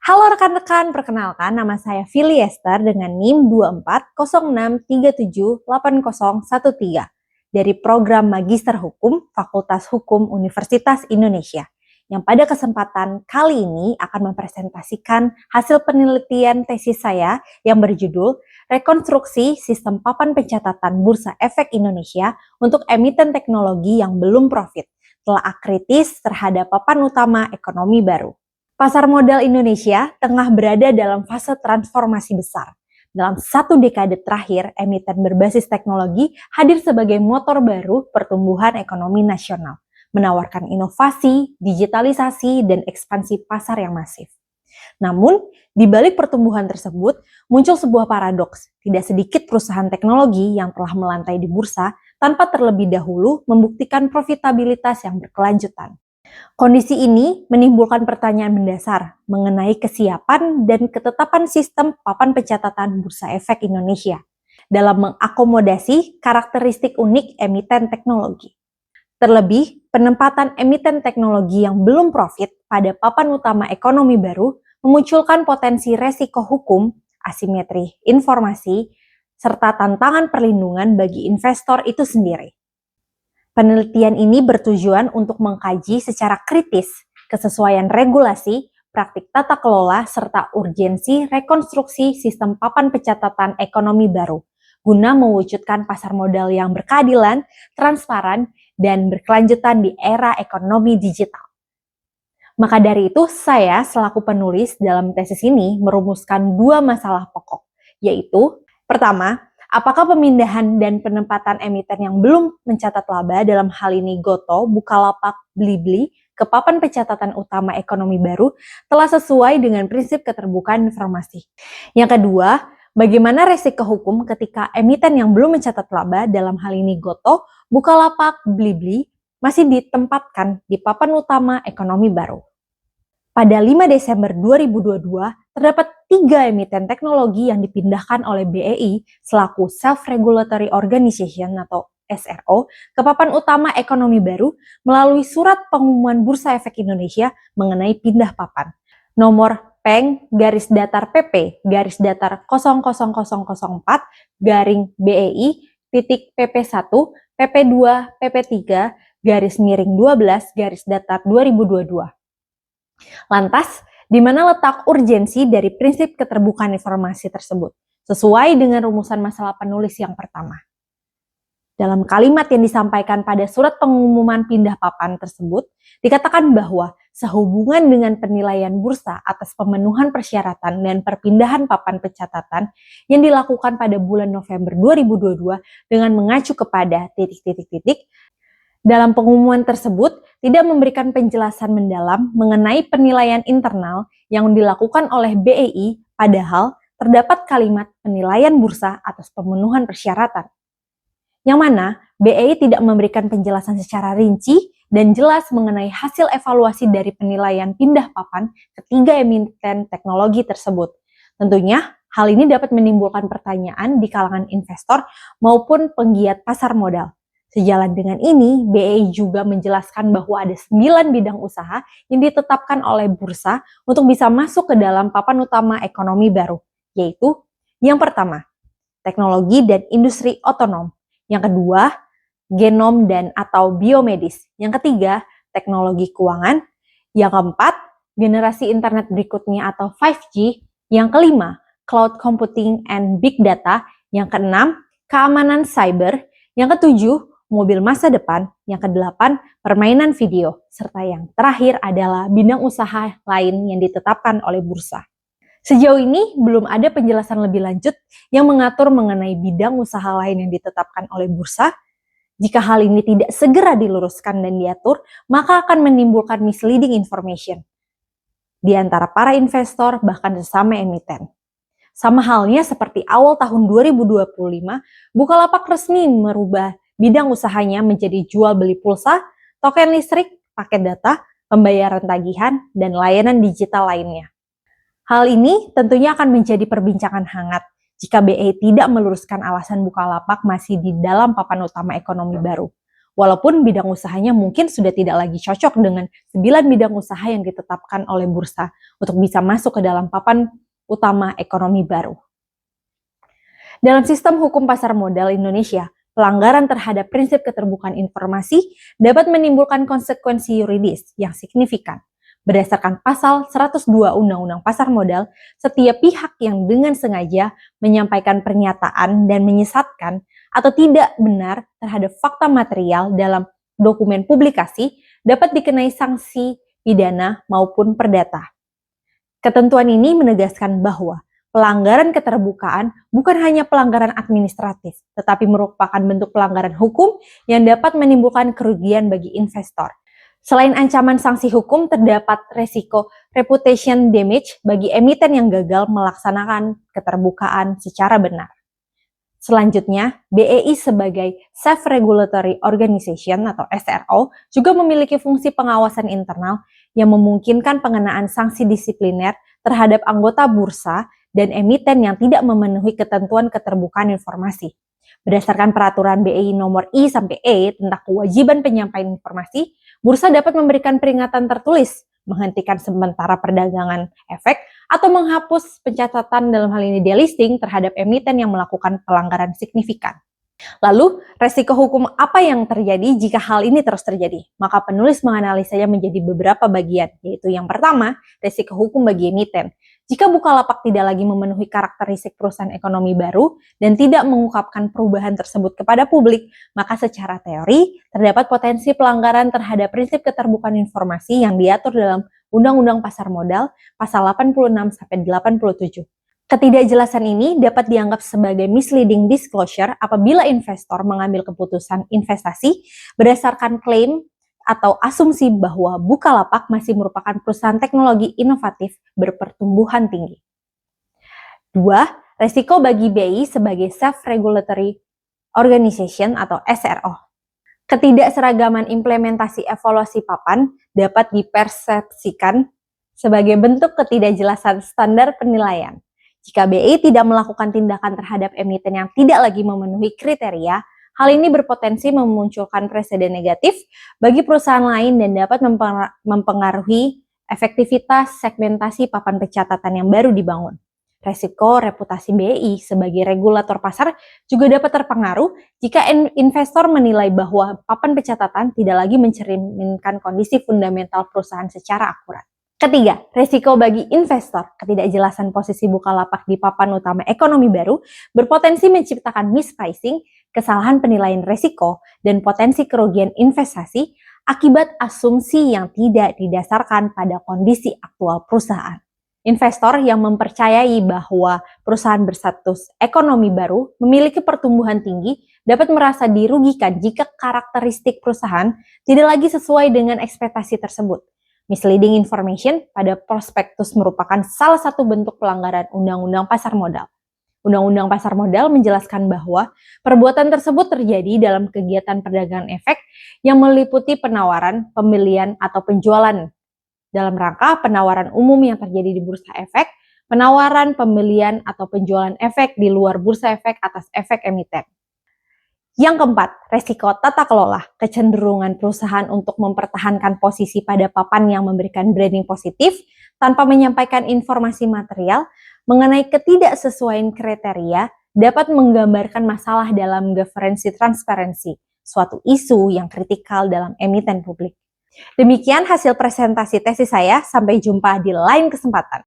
Halo rekan-rekan, perkenalkan nama saya Fili Esther dengan NIM 2406378013 dari Program Magister Hukum Fakultas Hukum Universitas Indonesia yang pada kesempatan kali ini akan mempresentasikan hasil penelitian tesis saya yang berjudul Rekonstruksi Sistem Papan Pencatatan Bursa Efek Indonesia untuk Emiten Teknologi yang Belum Profit, telah kritis terhadap papan utama ekonomi baru. Pasar modal Indonesia tengah berada dalam fase transformasi besar. Dalam satu dekade terakhir, emiten berbasis teknologi hadir sebagai motor baru pertumbuhan ekonomi nasional, menawarkan inovasi, digitalisasi, dan ekspansi pasar yang masif. Namun, di balik pertumbuhan tersebut, muncul sebuah paradoks. Tidak sedikit perusahaan teknologi yang telah melantai di bursa tanpa terlebih dahulu membuktikan profitabilitas yang berkelanjutan. Kondisi ini menimbulkan pertanyaan mendasar mengenai kesiapan dan ketetapan sistem papan pencatatan Bursa Efek Indonesia dalam mengakomodasi karakteristik unik emiten teknologi. Terlebih, penempatan emiten teknologi yang belum profit pada papan utama ekonomi baru memunculkan potensi resiko hukum, asimetri informasi, serta tantangan perlindungan bagi investor itu sendiri. Penelitian ini bertujuan untuk mengkaji secara kritis kesesuaian regulasi, praktik tata kelola, serta urgensi rekonstruksi sistem papan pencatatan ekonomi baru, guna mewujudkan pasar modal yang berkeadilan, transparan, dan berkelanjutan di era ekonomi digital. Maka dari itu, saya selaku penulis dalam tesis ini merumuskan dua masalah pokok, yaitu pertama, apakah pemindahan dan penempatan emiten yang belum mencatat laba dalam hal ini Goto, Bukalapak, Blibli ke papan pencatatan utama ekonomi baru telah sesuai dengan prinsip keterbukaan informasi. Yang kedua, bagaimana resiko hukum ketika emiten yang belum mencatat laba dalam hal ini Goto, Bukalapak, Blibli masih ditempatkan di papan utama ekonomi baru. Pada 5 Desember 2022, terdapat 3 emiten teknologi yang dipindahkan oleh BEI selaku Self-Regulatory Organization atau SRO ke papan utama ekonomi baru melalui surat pengumuman Bursa Efek Indonesia mengenai pindah papan. Nomor PENG garis datar PP garis datar 00004 garing BEI titik PP1 PP2 PP3 garis miring 12 garis datar 2022. Lantas, di mana letak urgensi dari prinsip keterbukaan informasi tersebut, sesuai dengan rumusan masalah penulis yang pertama? Dalam kalimat yang disampaikan pada surat pengumuman pindah papan tersebut, dikatakan bahwa sehubungan dengan penilaian bursa atas pemenuhan persyaratan dan perpindahan papan pencatatan yang dilakukan pada bulan November 2022 dengan mengacu kepada titik-titik-titik, dalam pengumuman tersebut tidak memberikan penjelasan mendalam mengenai penilaian internal yang dilakukan oleh BEI, padahal terdapat kalimat penilaian bursa atas pemenuhan persyaratan. Yang mana BEI tidak memberikan penjelasan secara rinci dan jelas mengenai hasil evaluasi dari penilaian pindah papan ketiga emiten teknologi tersebut. Tentunya hal ini dapat menimbulkan pertanyaan di kalangan investor maupun penggiat pasar modal. Sejalan dengan ini, BEI juga menjelaskan bahwa ada 9 bidang usaha yang ditetapkan oleh bursa untuk bisa masuk ke dalam papan utama ekonomi baru, yaitu yang pertama, teknologi dan industri otonom, yang kedua, genom dan atau biomedis, yang ketiga, teknologi keuangan, yang keempat, generasi internet berikutnya atau 5G, yang kelima, cloud computing and big data, yang keenam, keamanan cyber, yang ketujuh, mobil masa depan, yang kedelapan, permainan video, serta yang terakhir adalah bidang usaha lain yang ditetapkan oleh bursa. Sejauh ini belum ada penjelasan lebih lanjut yang mengatur mengenai bidang usaha lain yang ditetapkan oleh bursa. Jika hal ini tidak segera diluruskan dan diatur, maka akan menimbulkan misleading information di antara para investor bahkan sesama emiten. Sama halnya seperti awal tahun 2025, Bukalapak resmi merubah bidang usahanya menjadi jual beli pulsa, token listrik, paket data, pembayaran tagihan, dan layanan digital lainnya. Hal ini tentunya akan menjadi perbincangan hangat jika BEI tidak meluruskan alasan Bukalapak masih di dalam papan utama ekonomi baru. Walaupun bidang usahanya mungkin sudah tidak lagi cocok dengan 9 bidang usaha yang ditetapkan oleh bursa untuk bisa masuk ke dalam papan utama ekonomi baru. Dalam sistem hukum pasar modal Indonesia, pelanggaran terhadap prinsip keterbukaan informasi dapat menimbulkan konsekuensi yuridis yang signifikan. Berdasarkan pasal 102 Undang-Undang Pasar Modal, setiap pihak yang dengan sengaja menyampaikan pernyataan dan menyesatkan atau tidak benar terhadap fakta material dalam dokumen publikasi dapat dikenai sanksi pidana maupun perdata. Ketentuan ini menegaskan bahwa pelanggaran keterbukaan bukan hanya pelanggaran administratif, tetapi merupakan bentuk pelanggaran hukum yang dapat menimbulkan kerugian bagi investor. Selain ancaman sanksi hukum, terdapat resiko reputation damage bagi emiten yang gagal melaksanakan keterbukaan secara benar. Selanjutnya, BEI sebagai Self-Regulatory Organization atau SRO juga memiliki fungsi pengawasan internal yang memungkinkan pengenaan sanksi disipliner terhadap anggota bursa dan emiten yang tidak memenuhi ketentuan keterbukaan informasi. Berdasarkan peraturan BEI nomor I-E tentang kewajiban penyampaian informasi, bursa dapat memberikan peringatan tertulis, menghentikan sementara perdagangan efek, atau menghapus pencatatan dalam hal ini delisting terhadap emiten yang melakukan pelanggaran signifikan. Lalu, resiko hukum apa yang terjadi jika hal ini terus terjadi? Maka penulis menganalisanya menjadi beberapa bagian, yaitu yang pertama, resiko hukum bagi emiten. Jika Bukalapak tidak lagi memenuhi karakteristik perusahaan ekonomi baru dan tidak mengungkapkan perubahan tersebut kepada publik, maka secara teori terdapat potensi pelanggaran terhadap prinsip keterbukaan informasi yang diatur dalam Undang-Undang Pasar Modal pasal 86-87. Ketidakjelasan ini dapat dianggap sebagai misleading disclosure apabila investor mengambil keputusan investasi berdasarkan klaim atau asumsi bahwa Bukalapak masih merupakan perusahaan teknologi inovatif berpertumbuhan tinggi. 2. Resiko bagi BI sebagai Self-Regulatory Organization atau SRO. Ketidakseragaman implementasi evaluasi papan dapat dipersepsikan sebagai bentuk ketidakjelasan standar penilaian. Jika BI tidak melakukan tindakan terhadap emiten yang tidak lagi memenuhi kriteria, hal ini berpotensi memunculkan preseden negatif bagi perusahaan lain dan dapat mempengaruhi efektivitas segmentasi papan pencatatan yang baru dibangun. Resiko reputasi BI sebagai regulator pasar juga dapat terpengaruh jika investor menilai bahwa papan pencatatan tidak lagi mencerminkan kondisi fundamental perusahaan secara akurat. Ketiga, resiko bagi investor. Ketidakjelasan posisi Bukalapak di papan utama ekonomi baru berpotensi menciptakan mispricing, kesalahan penilaian resiko, dan potensi kerugian investasi akibat asumsi yang tidak didasarkan pada kondisi aktual perusahaan. Investor yang mempercayai bahwa perusahaan berstatus ekonomi baru memiliki pertumbuhan tinggi dapat merasa dirugikan jika karakteristik perusahaan tidak lagi sesuai dengan ekspektasi tersebut. Misleading information pada prospektus merupakan salah satu bentuk pelanggaran Undang-Undang Pasar Modal. Undang-Undang Pasar Modal menjelaskan bahwa perbuatan tersebut terjadi dalam kegiatan perdagangan efek yang meliputi penawaran, pembelian, atau penjualan dalam rangka penawaran umum yang terjadi di bursa efek, penawaran, pembelian, atau penjualan efek di luar bursa efek atas efek emiten. Yang keempat, resiko tata kelola, kecenderungan perusahaan untuk mempertahankan posisi pada papan yang memberikan branding positif tanpa menyampaikan informasi material mengenai ketidaksesuaian kriteria dapat menggambarkan masalah dalam governance transparency, suatu isu yang kritikal dalam emiten publik. Demikian hasil presentasi tesis saya, sampai jumpa di lain kesempatan.